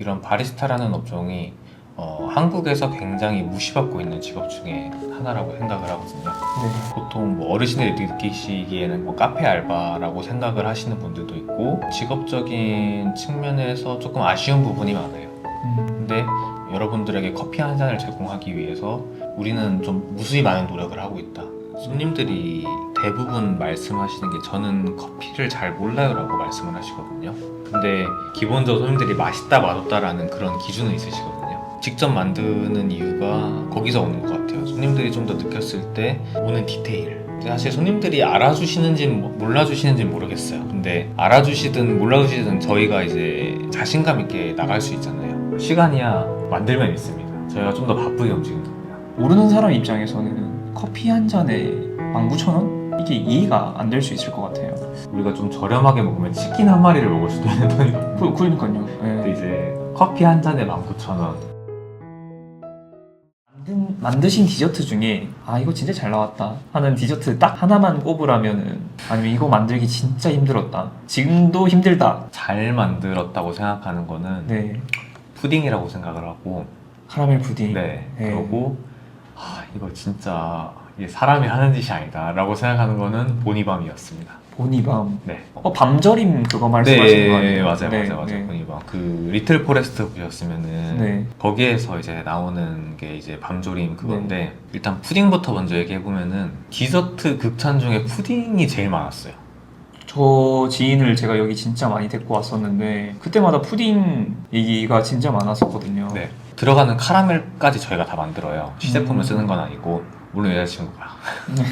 이런 바리스타라는 업종이 한국에서 굉장히 무시받고 있는 직업 중에 하나라고 생각을 하거든요. 네. 보통 뭐 어르신들이 느끼시기에는 뭐 카페 알바라고 생각을 하시는 분들도 있고 직업적인 측면에서 조금 아쉬운 부분이 많아요. 근데 여러분들에게 커피 한 잔을 제공하기 위해서 우리는 좀 무수히 많은 노력을 하고 있다. 손님들이 대부분 말씀하시는 게 저는 커피를 잘 몰라요 라고 말씀을 하시거든요. 근데 기본적으로 손님들이 맛있다 맛없다라는 그런 기준은 있으시거든요. 직접 만드는 이유가 거기서 오는 것 같아요. 손님들이 좀 더 느꼈을 때 오는 디테일. 사실 손님들이 알아주시는지 몰라주시는지 모르겠어요. 근데 알아주시든 몰라주시든 저희가 이제 자신감 있게 나갈 수 있잖아요. 시간이야 만들면 있습니다. 저희가 좀 더 바쁘게 움직이는 겁니다. 모르는 사람 입장에서는 커피 한 잔에 19,000원? 이게 이해가 안 될 수 있을 것 같아요. 우리가 좀 저렴하게 먹으면 치킨 한 마리를 먹을 수도 있는 돈이거든요. 그러니까요. 근데 네. 이제 커피 한 잔에 19,000원. 만드신 디저트 중에 아 이거 진짜 잘 나왔다 하는 디저트 딱 하나만 꼽으라면은, 아니면 이거 만들기 진짜 힘들었다, 지금도 힘들다. 잘 만들었다고 생각하는 거는 네. 푸딩이라고 생각을 하고, 카라멜 푸딩. 네, 네. 그러고 이거 진짜 이게 사람이 하는 짓이 아니다 라고 생각하는 거는 보니밤이었습니다. 보니밤. 네. 밤절임 그거 말씀하시는 거 아니에요? 맞아요, 네, 맞아요. 네. 보니밤. 그 리틀 포레스트 보셨으면은 네. 거기에서 이제 나오는 게 이제 밤조림 그건데, 일단 푸딩부터 먼저 얘기해보면은 디저트 극찬 중에 푸딩이 제일 많았어요. 저 지인을 제가 여기 진짜 많이 데리고 왔었는데 그때마다 푸딩 얘기가 진짜 많았었거든요. 네. 들어가는 카라멜까지 저희가 다 만들어요. 시제품을 쓰는 건 아니고, 물론 여자친구가. 네.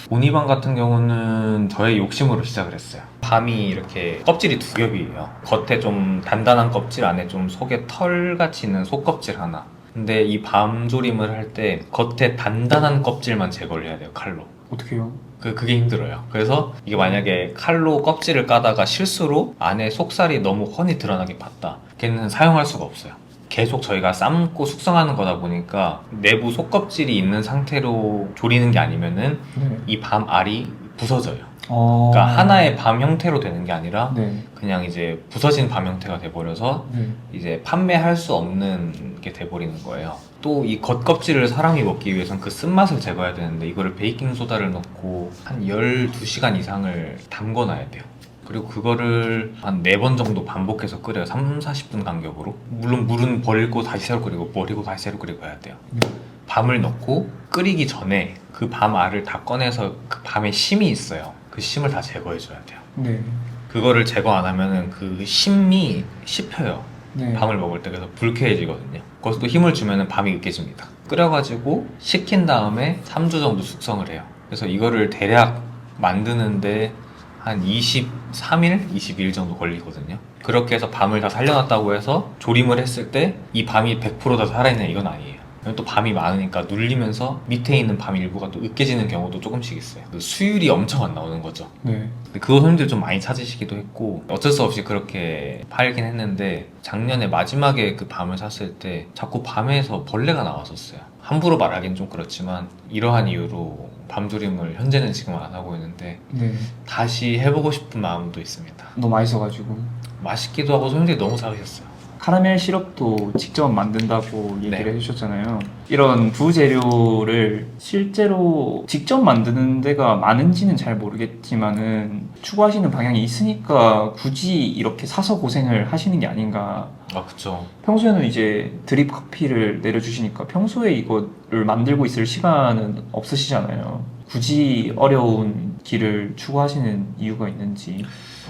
보니밤 같은 경우는 저의 욕심으로 시작을 했어요. 밤이 이렇게 껍질이 두 겹이에요. 겉에 좀 단단한 껍질, 안에 좀 속에 털같이 있는 속껍질 하나. 근데 이 밤조림을 할 때 겉에 단단한 껍질만 제거를 해야 돼요, 칼로. 어떻게 해요? 그게 힘들어요. 그래서 이게 만약에 칼로 껍질을 까다가 실수로 안에 속살이 너무 훤히 드러나게 봤다, 걔는 사용할 수가 없어요. 계속 저희가 삶고 숙성하는 거다 보니까 내부 속껍질이 있는 상태로 조리는 게 아니면은 네. 이 밤 알이 부서져요. 그러니까 하나의 밤 형태로 되는 게 아니라 네. 그냥 이제 부서진 밤 형태가 돼버려서 네. 이제 판매할 수 없는 게 돼버리는 거예요. 또 이 겉껍질을 사람이 먹기 위해선 그 쓴맛을 제거해야 되는데 이거를 베이킹소다를 넣고 한 12시간 이상을 담궈놔야 돼요. 그리고 그거를 한 4번 정도 반복해서 끓여요. 30-40분 간격으로. 물론 물은 버리고 다시 새로 끓이고 버리고 다시 새로 끓이고 해야 돼요. 밤을 넣고 끓이기 전에 그 밤 알을 다 꺼내서 그 밤에 심이 있어요. 그 심을 다 제거해줘야 돼요. 네. 그거를 제거 안 하면은 그 심이 씹혀요. 네. 밤을 먹을 때. 그래서 불쾌해지거든요. 거기서 또 힘을 주면은 밤이 으깨집니다. 끓여가지고 식힌 다음에 3주 정도 숙성을 해요. 그래서 이거를 대략 만드는데 한 23일? 22일 정도 걸리거든요. 그렇게 해서 밤을 다 살려놨다고 해서 조림을 했을 때 이 밤이 100% 다 살아있냐, 이건 아니에요. 또 밤이 많으니까 눌리면서 밑에 있는 밤 일부가 또 으깨지는 경우도 조금씩 있어요. 그 수율이 엄청 안 나오는 거죠. 네. 근데 그거 손님들 좀 많이 찾으시기도 했고 어쩔 수 없이 그렇게 팔긴 했는데, 작년에 마지막에 그 밤을 샀을 때 자꾸 밤에서 벌레가 나왔었어요. 함부로 말하긴 좀 그렇지만 이러한 이유로 밤조림을 현재는 지금 안 하고 있는데 네. 다시 해보고 싶은 마음도 있습니다. 너무 맛있어가지고. 맛있기도 하고 손님들이 너무 잘하셨어요. 카라멜 시럽도 직접 만든다고 얘기를 네. 해주셨잖아요. 이런 부재료를 실제로 직접 만드는 데가 많은지는 잘 모르겠지만은 추구하시는 방향이 있으니까 굳이 이렇게 사서 고생을 하시는 게 아닌가. 그쵸. 평소에는 이제 드립 커피를 내려주시니까 평소에 이거를 만들고 있을 시간은 없으시잖아요. 굳이 어려운 길을 추구하시는 이유가 있는지.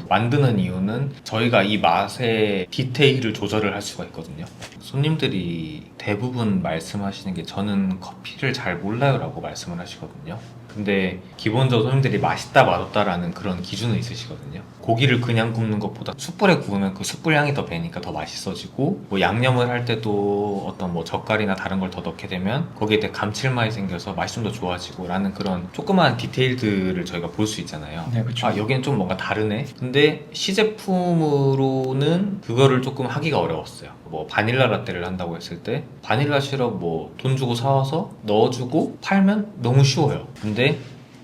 만드는 이유는 저희가 이 맛의 디테일을 조절을 할 수가 있거든요. 손님들이 대부분 말씀하시는 게 저는 커피를 잘 몰라요 라고 말씀을 하시거든요. 근데 기본적으로 손님들이 맛있다 맛없다라는 그런 기준은 있으시거든요. 고기를 그냥 굽는 것보다 숯불에 구우면 그 숯불 향이 더 배니까 더 맛있어지고, 뭐 양념을 할 때도 어떤 뭐 젓갈이나 다른 걸 더 넣게 되면 거기에 대해 감칠맛이 생겨서 맛이 좀 더 좋아지고 라는 그런 조그마한 디테일들을 저희가 볼 수 있잖아요. 네, 그렇죠. 여기는 좀 뭔가 다르네. 근데 시제품으로는 그거를 조금 하기가 어려웠어요. 뭐 바닐라 라떼를 한다고 했을 때 바닐라 시럽 뭐 돈 주고 사와서 넣어주고 팔면 너무 쉬워요. 근데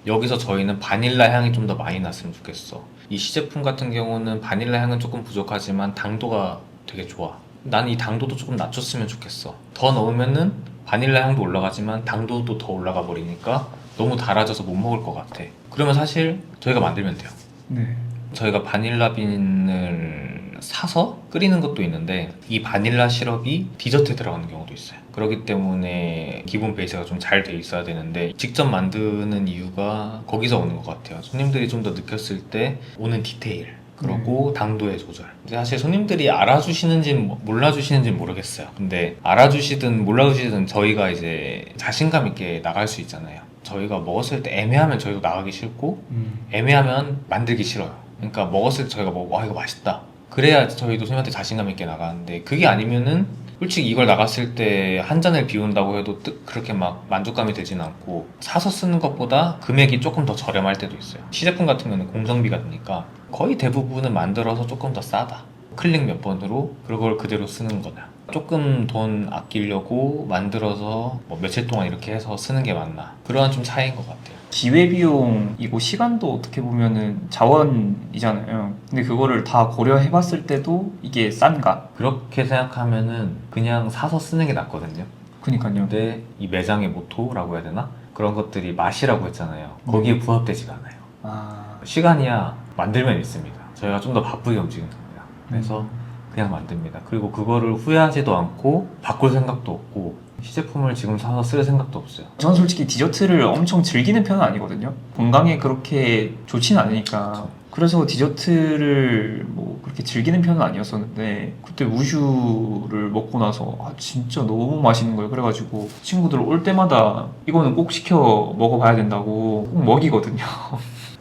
여기서 저희는 바닐라 향이 좀 더 많이 났으면 좋겠어. 이 시제품 같은 경우는 바닐라 향은 조금 부족하지만 당도가 되게 좋아. 난 이 당도도 조금 낮췄으면 좋겠어. 더 넣으면은 바닐라 향도 올라가지만 당도도 더 올라가 버리니까 너무 달아져서 못 먹을 것 같아. 그러면 사실 저희가 만들면 돼요. 네. 저희가 바닐라 빈을 사서 끓이는 것도 있는데 이 바닐라 시럽이 디저트에 들어가는 경우도 있어요. 그렇기 때문에 기본 베이스가 좀 잘 돼 있어야 되는데 직접 만드는 이유가 거기서 오는 것 같아요. 손님들이 좀 더 느꼈을 때 오는 디테일 그리고 당도의 조절. 근데 사실 손님들이 알아주시는지 몰라주시는지 모르겠어요. 근데 알아주시든 몰라주시든 저희가 이제 자신감 있게 나갈 수 있잖아요. 저희가 먹었을 때 애매하면 저희도 나가기 싫고 애매하면 만들기 싫어요. 그러니까 먹었을 때 저희가 와 이거 맛있다 그래야 저희도 손님한테 자신감 있게 나가는데 그게 아니면은 솔직히 이걸 나갔을 때 한 잔을 비운다고 해도 그렇게 막 만족감이 들진 않고 사서 쓰는 것보다 금액이 조금 더 저렴할 때도 있어요. 시제품 같은 경우는 공정비가 드니까 거의 대부분은 만들어서 조금 더 싸다. 클릭 몇 번으로 그걸 그대로 쓰는 거냐. 조금 돈 아끼려고 만들어서 뭐 며칠 동안 이렇게 해서 쓰는 게 맞나. 그러한 좀 차이인 것 같아요. 기회비용이고 시간도 어떻게 보면은 자원이잖아요. 근데 그거를 다 고려해봤을 때도 이게 싼가? 그렇게 생각하면은 그냥 사서 쓰는 게 낫거든요. 그니까요. 근데 이 매장의 모토라고 해야 되나? 그런 것들이 맛이라고 했잖아요. 거기에 부합되지가 않아요. 아, 시간이야 만들면 있습니다. 저희가 좀 더 바쁘게 움직이는 겁니다. 그래서 그냥 만듭니다. 그리고 그거를 후회하지도 않고 바꿀 생각도 없고 시제품을 지금 사서 쓸 생각도 없어요. 전 솔직히 디저트를 엄청 즐기는 편은 아니거든요. 건강에 그렇게 좋지는 않으니까. 그래서 디저트를 뭐 그렇게 즐기는 편은 아니었었는데 그때 우슈를 먹고 나서 아 진짜 너무 맛있는 거예요. 그래가지고 친구들 올 때마다 이거는 꼭 시켜 먹어봐야 된다고 꼭 먹이거든요.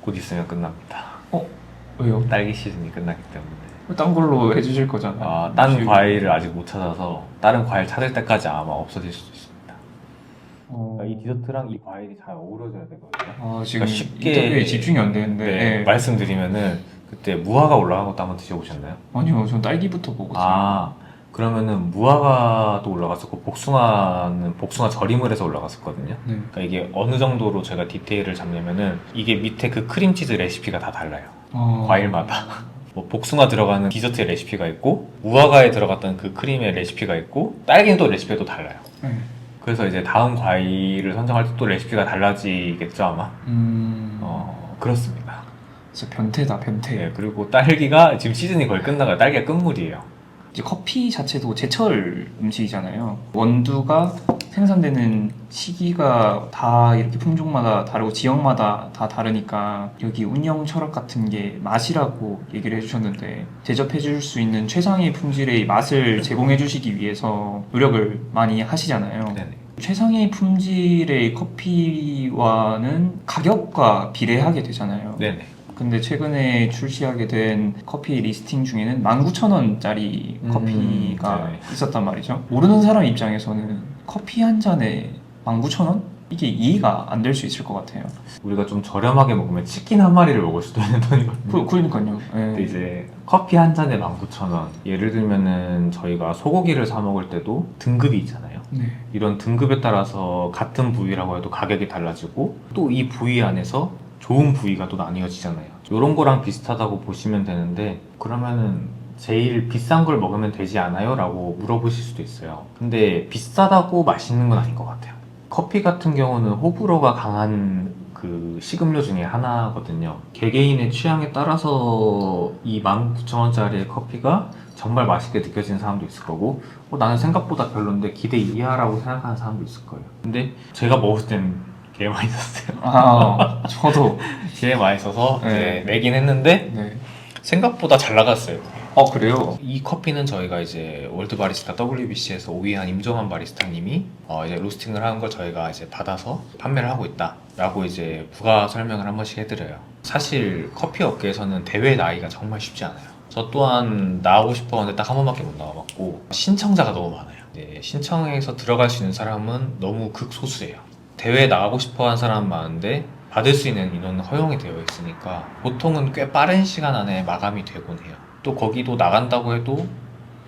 곧 있으면 끝납니다. 왜요? 딸기 시즌이 끝나기 때문에. 딴 걸로 해주실 거잖아요. 딴 우슈. 과일을 아직 못 찾아서 다른 과일 찾을 때까지 아마 없어질 수도 있습니다. 그러니까 이 디저트랑 이 과일이 잘 어우러져야 되거든요. 지금 그러니까 쉽게 인터뷰에 집중이 안 되는데 네, 말씀드리면은 그때 무화과 올라간 것도 한번 드셔보셨나요? 아니요, 전 딸기부터 먹었어요. 그러면은 무화과도 올라갔었고 복숭아 절임을 해서 올라갔었거든요. 네. 그러니까 이게 어느 정도로 제가 디테일을 잡냐면은 이게 밑에 그 크림치즈 레시피가 다 달라요. 과일마다. 뭐 복숭아 들어가는 디저트의 레시피가 있고 무화과에 들어갔던 그 크림의 레시피가 있고 딸기는 또 레시피가 또 달라요. 네. 그래서 이제 다음 과일을 선정할 때 또 레시피가 달라지겠죠 아마. 그렇습니다. 진짜 변태다, 변태. 네, 그리고 딸기가 지금 시즌이 거의 끝나가요. 딸기가 끝물이에요. 이제 커피 자체도 제철 음식이잖아요. 원두가 생산되는 시기가 다 이렇게 품종마다 다르고 지역마다 다 다르니까 여기 운영 철학 같은 게 맛이라고 얘기를 해주셨는데 대접해 줄 수 있는 최상의 품질의 맛을 제공해 주시기 위해서 노력을 많이 하시잖아요. 네네. 최상의 품질의 커피와는 가격과 비례하게 되잖아요. 네네. 근데 최근에 출시하게 된 커피 리스팅 중에는 19,000원짜리 커피가 네. 있었단 말이죠. 모르는 사람 입장에서는 커피 한 잔에 19,000원? 이게 이해가 안 될 수 있을 것 같아요. 우리가 좀 저렴하게 먹으면 치킨 한 마리를 먹을 수도 있는 돈이거든요. 그러니까요. 근데 이제 커피 한 잔에 19,000원. 예를 들면은 저희가 소고기를 사 먹을 때도 등급이 있잖아요. 네. 이런 등급에 따라서 같은 부위라고 해도 가격이 달라지고 또 이 부위 안에서 좋은 부위가 또 나뉘어지잖아요. 이런 거랑 비슷하다고 보시면 되는데 그러면은 제일 비싼 걸 먹으면 되지 않아요? 라고 물어보실 수도 있어요. 근데 비싸다고 맛있는 건 아닌 것 같아요. 커피 같은 경우는 호불호가 강한 그 식음료 중에 하나거든요. 개개인의 취향에 따라서 이 19,000원짜리의 커피가 정말 맛있게 느껴지는 사람도 있을 거고 나는 생각보다 별론데 기대 이하라고 생각하는 사람도 있을 거예요. 근데 제가 먹을 땐 개 맛있었어요. 저도. 개 맛있어서 네. 이제 내긴 했는데 네. 생각보다 잘 나갔어요. 그래요? 이 커피는 저희가 이제 월드 바리스타 WBC에서 5위한 임종환 바리스타님이 이제 로스팅을 한 걸 저희가 이제 받아서 판매를 하고 있다라고 이제 부가 설명을 한 번씩 해드려요. 사실 커피 업계에서는 대회 나기가 정말 쉽지 않아요. 저 또한 나가고 싶었는데 딱 한 번밖에 못 나가봤고 신청자가 너무 많아요. 네, 신청해서 들어갈 수 있는 사람은 너무 극소수예요. 대회에 나가고 싶어하는 사람은 많은데 받을 수 있는 인원은 허용이 되어 있으니까 보통은 꽤 빠른 시간 안에 마감이 되곤 해요. 또 거기도 나간다고 해도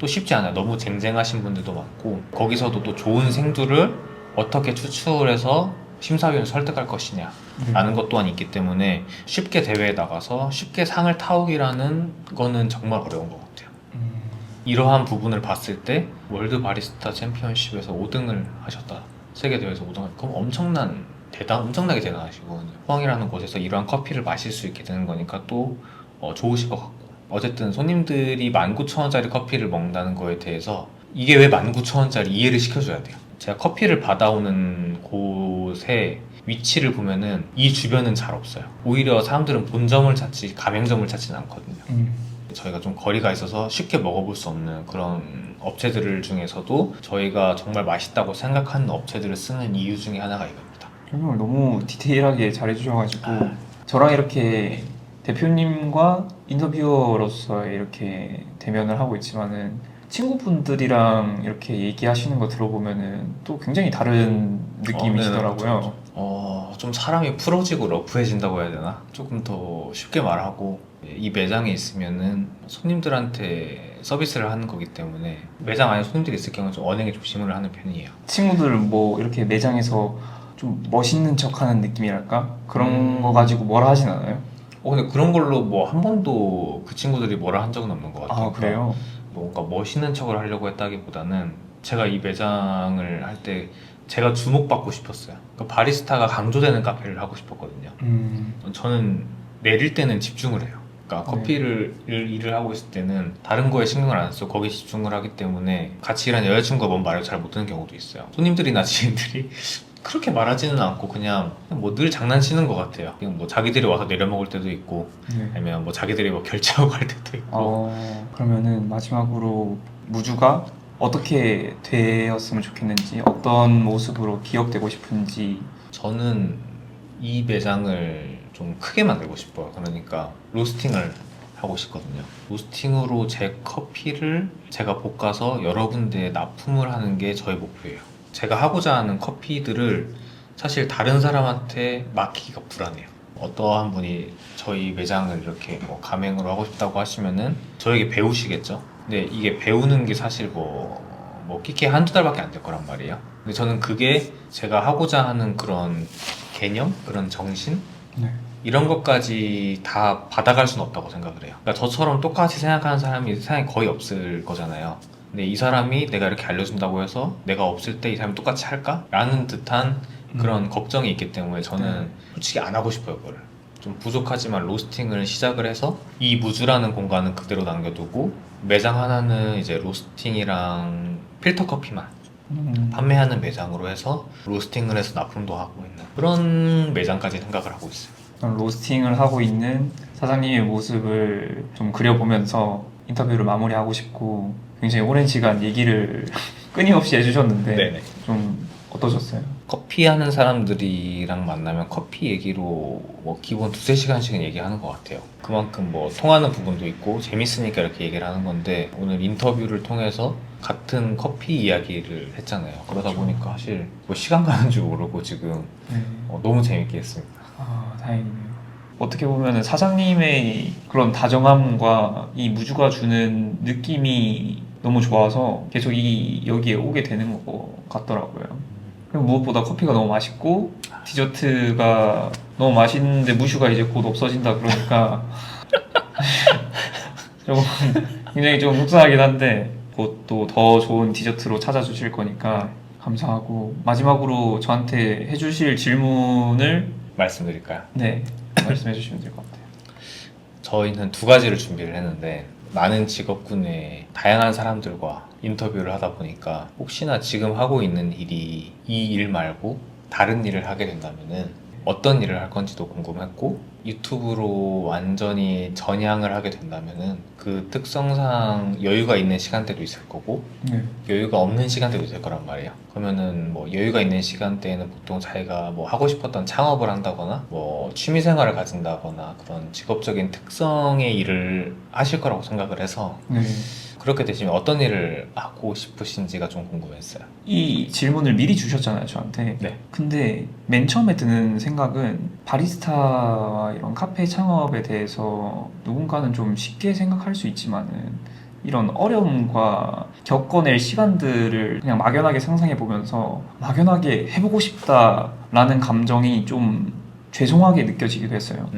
또 쉽지 않아요. 너무 쟁쟁하신 분들도 많고 거기서도 또 좋은 생두를 어떻게 추출해서 심사위원을 설득할 것이냐 라는 것 또한 있기 때문에 쉽게 대회에 나가서 쉽게 상을 타오기라는 거는 정말 어려운 것 같아요. 이러한 부분을 봤을 때 월드 바리스타 챔피언십에서 5등을 하셨다. 세계 대회에서 5등을 그럼 엄청나게 대단하시고 포항이라는 곳에서 이러한 커피를 마실 수 있게 되는 거니까 또 좋으실 것 같고 어쨌든 손님들이 19,000원짜리 커피를 먹는다는 거에 대해서 이게 왜 19,000원짜리 이해를 시켜줘야 돼요. 제가 커피를 받아오는 곳의 위치를 보면은 이 주변은 잘 없어요. 오히려 사람들은 본점을 찾지 가맹점을 찾지는 않거든요. 저희가 좀 거리가 있어서 쉽게 먹어볼 수 없는 그런 업체들 중에서도 저희가 정말 맛있다고 생각하는 업체들을 쓰는 이유 중에 하나가 이겁니다. 설명을 너무 디테일하게 잘해주셔가지고 저랑 이렇게 대표님과 인터뷰어로서 이렇게 대면을 하고 있지만은 친구분들이랑 이렇게 얘기하시는 거 들어보면은 또 굉장히 다른 느낌이시더라고요. 좀 사람이 풀어지고 러프해진다고 해야 되나? 조금 더 쉽게 말하고 이 매장에 있으면은 손님들한테 서비스를 하는 거기 때문에 매장 안에 손님들이 있을 경우는 좀 언행에 조심을 하는 편이에요. 친구들 뭐 이렇게 매장에서 좀 멋있는 척하는 느낌이랄까? 그런 거 가지고 뭐라 하진 않아요? 근데 그런 걸로 뭐 한 번도 그 친구들이 뭐라 한 적은 없는 것 같아요. 아 그래요? 뭔가 멋있는 척을 하려고 했다기보다는 제가 이 매장을 할 때 제가 주목받고 싶었어요. 그러니까 바리스타가 강조되는 카페를 하고 싶었거든요. 저는 내릴 때는 집중을 해요. 그러니까 커피를 일을 하고 있을 때는 다른 거에 신경을 안 써서 거기에 집중을 하기 때문에 같이 일하는 여자친구가 뭔 말을 잘 못 듣는 경우도 있어요. 손님들이나 지인들이 그렇게 말하지는 않고 그냥 뭐 늘 장난치는 것 같아요. 그냥 뭐 자기들이 와서 내려 먹을 때도 있고 아니면 뭐 자기들이 뭐 결제하고 갈 때도 있고. 그러면은 마지막으로 무주가 어떻게 되었으면 좋겠는지 어떤 모습으로 기억되고 싶은지. 저는 이 매장을 좀 크게 만들고 싶어요. 그러니까 로스팅을 하고 싶거든요. 로스팅으로 제 커피를 제가 볶아서 여러 군데에 납품을 하는 게 저의 목표예요. 제가 하고자 하는 커피들을 사실 다른 사람한테 맡기기가 불안해요. 어떠한 분이 저희 매장을 이렇게 뭐 가맹으로 하고 싶다고 하시면은 저에게 배우시겠죠? 근데 이게 배우는 게 사실 뭐 끼케 한두 달밖에 안 될 거란 말이에요. 근데 저는 그게 제가 하고자 하는 그런 개념, 그런 정신 이런 것까지 다 받아갈 수는 없다고 생각을 해요. 그러니까 저처럼 똑같이 생각하는 사람이 세상에 거의 없을 거잖아요. 근데 이 사람이 내가 이렇게 알려준다고 해서 내가 없을 때 이 사람이 똑같이 할까? 라는 듯한 그런 걱정이 있기 때문에 저는 솔직히 안 하고 싶어요, 그거를. 좀 부족하지만 로스팅을 시작을 해서 이 무주라는 공간은 그대로 남겨두고 매장 하나는 이제 로스팅이랑 필터 커피만 판매하는 매장으로 해서 로스팅을 해서 납품도 하고 있는 그런 매장까지 생각을 하고 있어요. 로스팅을 하고 있는 사장님의 모습을 좀 그려보면서 인터뷰를 마무리하고 싶고, 굉장히 오랜 시간 얘기를 끊임없이 해주셨는데 네네. 좀 어떠셨어요? 커피 하는 사람들이랑 만나면 커피 얘기로 뭐 기본 2-3시간씩은 얘기하는 것 같아요. 그만큼 뭐 통하는 부분도 있고 재밌으니까 이렇게 얘기를 하는 건데 오늘 인터뷰를 통해서 같은 커피 이야기를 했잖아요. 그러다 보니까 사실 뭐 시간 가는 줄 모르고 지금 너무 재밌게 했습니다. 다행이네요. 어떻게 보면 사장님의 그런 다정함과 이 무주가 주는 느낌이 너무 좋아서 계속 여기에 오게 되는 것 같더라고요. 그리고 무엇보다 커피가 너무 맛있고 디저트가 너무 맛있는데 무슈가 이제 곧 없어진다 그러니까 조금 굉장히 좀 속상하긴 한데 곧 또 더 좋은 디저트로 찾아주실 거니까 감사하고, 마지막으로 저한테 해주실 질문을 말씀드릴까요? 네, 말씀해 주시면 될 것 같아요. 저희는 2가지를 준비를 했는데 많은 직업군의 다양한 사람들과 인터뷰를 하다 보니까 혹시나 지금 하고 있는 일이 이 일 말고 다른 일을 하게 된다면은 어떤 일을 할 건지도 궁금했고, 유튜브로 완전히 전향을 하게 된다면은 그 특성상 여유가 있는 시간대도 있을 거고 여유가 없는 시간대도 있을 거란 말이에요. 그러면은 뭐 여유가 있는 시간대에는 보통 자기가 뭐 하고 싶었던 창업을 한다거나 뭐 취미생활을 가진다거나 그런 직업적인 특성의 일을 하실 거라고 생각을 해서 그렇게 되시면 어떤 일을 하고 싶으신지가 좀 궁금했어요. 이 질문을 미리 주셨잖아요, 저한테. 네. 근데 맨 처음에 드는 생각은 바리스타 이런 카페 창업에 대해서 누군가는 좀 쉽게 생각할 수 있지만은 이런 어려움과 겪어낼 시간들을 그냥 막연하게 상상해 보면서 막연하게 해보고 싶다라는 감정이 좀 죄송하게 느껴지기도 했어요.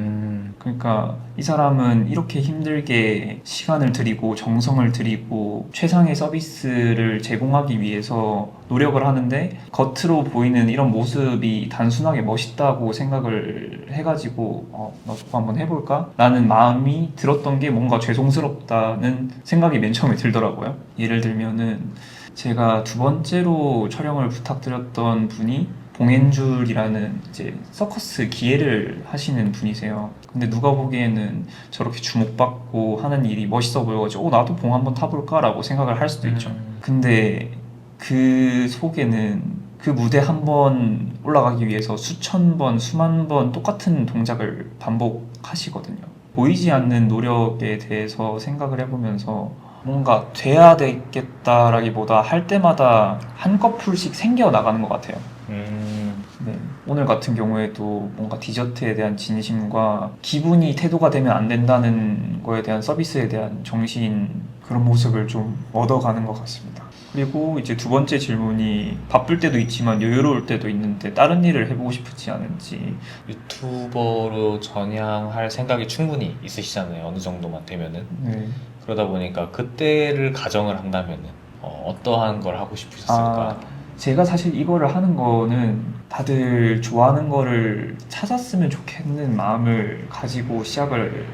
그러니까 이 사람은 이렇게 힘들게 시간을 들이고 정성을 들이고 최상의 서비스를 제공하기 위해서 노력을 하는데 겉으로 보이는 이런 모습이 단순하게 멋있다고 생각을 해가지고 너 저거 한번 해볼까? 라는 마음이 들었던 게 뭔가 죄송스럽다는 생각이 맨 처음에 들더라고요. 예를 들면은 제가 두 번째로 촬영을 부탁드렸던 분이 봉엔줄이라는 이제 서커스 기계를 하시는 분이세요. 근데 누가 보기에는 저렇게 주목받고 하는 일이 멋있어 보여가지고 나도 봉 한번 타볼까? 라고 생각을 할 수도 있죠. 근데 그 속에는 그 무대 한 번 올라가기 위해서 수천 번, 수만 번 똑같은 동작을 반복하시거든요. 보이지 않는 노력에 대해서 생각을 해보면서 뭔가 돼야 되겠다라기보다 할 때마다 한꺼풀씩 생겨나가는 것 같아요. 네, 오늘 같은 경우에도 뭔가 디저트에 대한 진심과 기분이 태도가 되면 안 된다는 거에 대한 서비스에 대한 정신, 그런 모습을 좀 얻어가는 것 같습니다. 그리고 이제 두 번째 질문이 바쁠 때도 있지만 여유로울 때도 있는데 다른 일을 해보고 싶지 않은지. 유튜버로 전향할 생각이 충분히 있으시잖아요. 어느 정도만 되면은. 네. 그러다 보니까 그때를 가정을 한다면은 어떠한 걸 하고 싶으셨을까? 제가 사실 이거를 하는 거는 다들 좋아하는 거를 찾았으면 좋겠는 마음을 가지고 시작을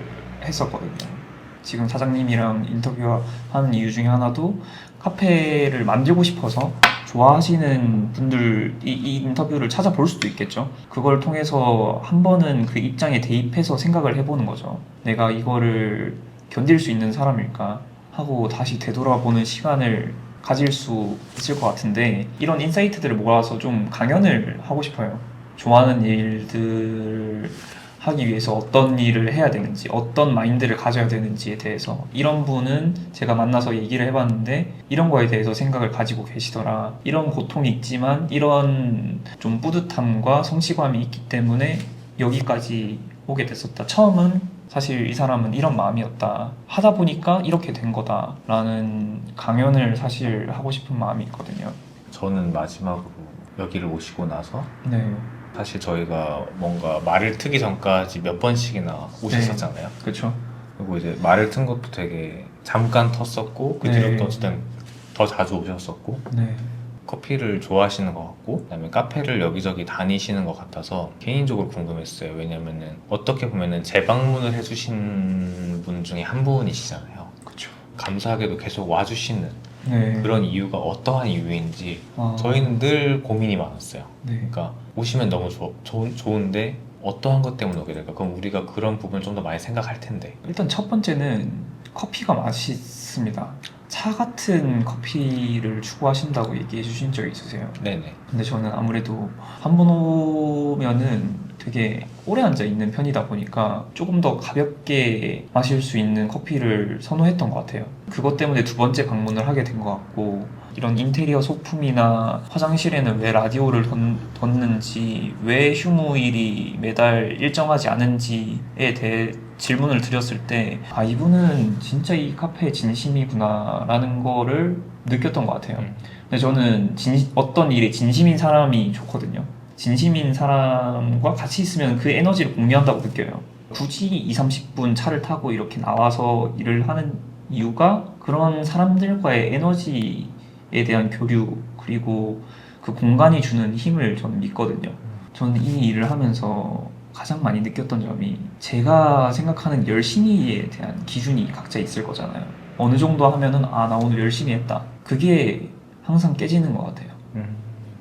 했었거든요. 지금 사장님이랑 인터뷰하는 이유 중에 하나도 카페를 만들고 싶어서 좋아하시는 분들 이 인터뷰를 찾아볼 수도 있겠죠. 그걸 통해서 한 번은 그 입장에 대입해서 생각을 해보는 거죠. 내가 이거를 견딜 수 있는 사람일까 하고 다시 되돌아보는 시간을 가질 수 있을 것 같은데, 이런 인사이트들을 모아서 좀 강연을 하고 싶어요. 좋아하는 일들 하기 위해서 어떤 일을 해야 되는지, 어떤 마인드를 가져야 되는지에 대해서, 이런 분은 제가 만나서 얘기를 해봤는데 이런 거에 대해서 생각을 가지고 계시더라, 이런 고통이 있지만 이런 좀 뿌듯함과 성취감이 있기 때문에 여기까지 오게 됐었다, 처음은 사실 이 사람은 이런 마음이었다, 하다 보니까 이렇게 된 거다 라는 강연을 사실 하고 싶은 마음이 있거든요. 저는 마지막으로 여기를 오시고 나서 네, 사실 저희가 뭔가 말을 트기 전까지 몇 번씩이나 오셨었잖아요. 그렇죠. 그리고 이제 말을 튼 것도 되게 잠깐 텄었고 그 네. 뒤로 또 어쨌든 더 자주 오셨었고 네, 커피를 좋아하시는 것 같고 그다음에 카페를 여기저기 다니시는 것 같아서 개인적으로 궁금했어요. 왜냐면은 어떻게 보면은 재방문을 해주신 분 중에 한 분이시잖아요. 그렇죠. 감사하게도 계속 와주시는 네, 그런 이유가 어떠한 이유인지 저희는 늘 고민이 많았어요. 네, 그러니까 오시면 너무 좋은데 어떠한 것 때문에 오게 될까? 그럼 우리가 그런 부분을 좀 더 많이 생각할 텐데. 일단 첫 번째는 커피가 맛있습니다. 차 같은 커피를 추구하신다고 얘기해 주신 적이 있으세요? 네네. 근데 저는 아무래도 한 번 오면은 되게 오래 앉아 있는 편이다 보니까 조금 더 가볍게 마실 수 있는 커피를 선호했던 것 같아요. 그것 때문에 두 번째 방문을 하게 된 것 같고, 이런 인테리어 소품이나 화장실에는 왜 라디오를 뒀는지, 왜 휴무일이 매달 일정하지 않은지에 대해 질문을 드렸을 때 이분은 진짜 이 카페에 진심이구나 라는 거를 느꼈던 것 같아요. 근데 저는 어떤 일에 진심인 사람이 좋거든요. 진심인 사람과 같이 있으면 그 에너지를 공유한다고 느껴요. 굳이 20-30분 차를 타고 이렇게 나와서 일을 하는 이유가 그런 사람들과의 에너지에 대한 교류, 그리고 그 공간이 주는 힘을 저는 믿거든요. 저는 이 일을 하면서 가장 많이 느꼈던 점이, 제가 생각하는 열심히에 대한 기준이 각자 있을 거잖아요. 어느 정도 하면은 나 오늘 열심히 했다, 그게 항상 깨지는 것 같아요.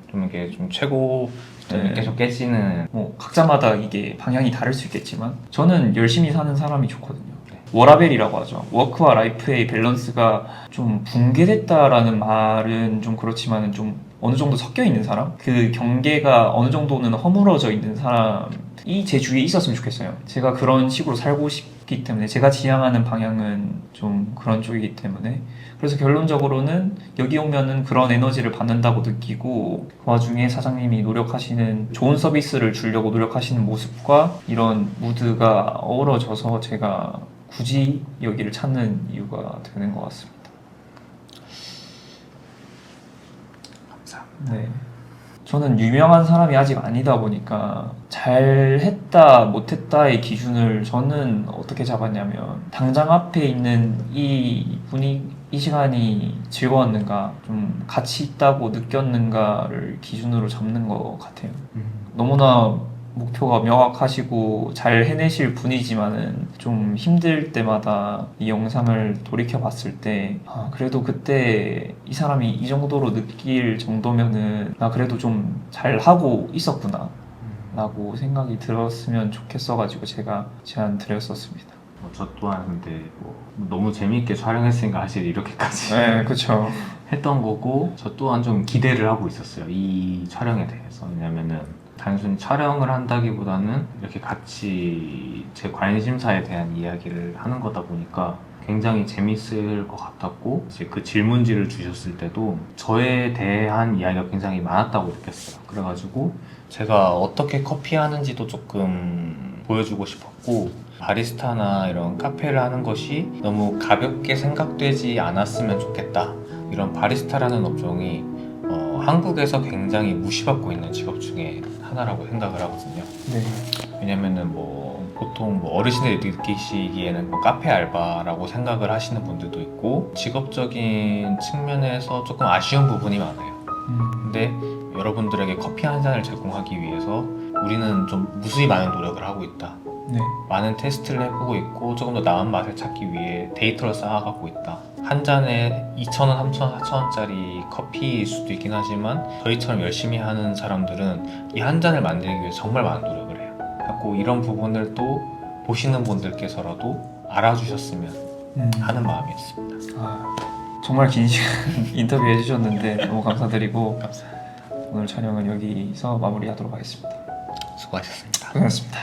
좀 이게 좀 최고 네. 계속 깨지는. 뭐 각자마다 이게 방향이 다를 수 있겠지만 저는 열심히 사는 사람이 좋거든요. 워라밸이라고 하죠. 워크와 라이프의 밸런스가 좀 붕괴됐다라는 말은 좀 그렇지만은 좀 어느 정도 섞여 있는 사람? 그 경계가 어느 정도는 허물어져 있는 사람이 제 주위에 있었으면 좋겠어요. 제가 그런 식으로 살고 싶기 때문에, 제가 지향하는 방향은 좀 그런 쪽이기 때문에, 그래서 결론적으로는 여기 오면은 그런 에너지를 받는다고 느끼고, 그 와중에 사장님이 노력하시는, 좋은 서비스를 주려고 노력하시는 모습과 이런 무드가 어우러져서 제가 굳이 여기를 찾는 이유가 되는 것 같습니다. 감사합니다. 네. 저는 유명한 사람이 아직 아니다 보니까 잘했다 못했다의 기준을 저는 어떻게 잡았냐면 당장 앞에 있는 이 분위기, 이 시간이 즐거웠는가, 좀 가치 있다고 느꼈는가를 기준으로 잡는 것 같아요. 너무나 목표가 명확하시고 잘 해내실 분이지만은 좀 힘들 때마다 이 영상을 돌이켜 봤을 때 그래도 그때 이 사람이 이 정도로 느낄 정도면은 나 그래도 좀 잘하고 있었구나 라고 생각이 들었으면 좋겠어가지고 제가 제안 드렸었습니다. 저 또한 근데 뭐 너무 재미있게 촬영했으니까 사실 이렇게까지 네, 그쵸. 했던 거고, 저 또한 좀 기대를 하고 있었어요, 이 촬영에 대해서. 왜냐면은 단순히 촬영을 한다기보다는 이렇게 같이 제 관심사에 대한 이야기를 하는 거다 보니까 굉장히 재밌을 것 같았고, 이제 그 질문지를 주셨을 때도 저에 대한 이야기가 굉장히 많았다고 느꼈어요. 그래가지고 제가 어떻게 커피 하는지도 조금 보여주고 싶었고, 바리스타나 이런 카페를 하는 것이 너무 가볍게 생각되지 않았으면 좋겠다. 이런 바리스타라는 업종이 한국에서 굉장히 무시받고 있는 직업 중에 하나라고 생각을 하거든요. 네. 왜냐면은 뭐 보통 뭐 어르신들이 느끼시기에는 뭐 카페 알바라고 생각을 하시는 분들도 있고, 직업적인 측면에서 조금 아쉬운 부분이 많아요. 근데 여러분들에게 커피 한 잔을 제공하기 위해서 우리는 좀 무수히 많은 노력을 하고 있다. 네. 많은 테스트를 해보고 있고, 조금 더 나은 맛을 찾기 위해 데이터를 쌓아가고 있다. 한 잔에 2,000원, 3,000원, 4,000원짜리 커피일 수도 있긴 하지만 저희처럼 열심히 하는 사람들은 이 한 잔을 만들기 위해 정말 많은 노력을 해요. 자꾸 이런 부분을 또 보시는 분들께서라도 알아주셨으면 하는 마음이었습니다. 정말 긴 시간 인터뷰 해주셨는데 너무 감사드리고, 감사합니다. 오늘 촬영은 여기서 마무리하도록 하겠습니다. 수고하셨습니다. 고생하셨습니다.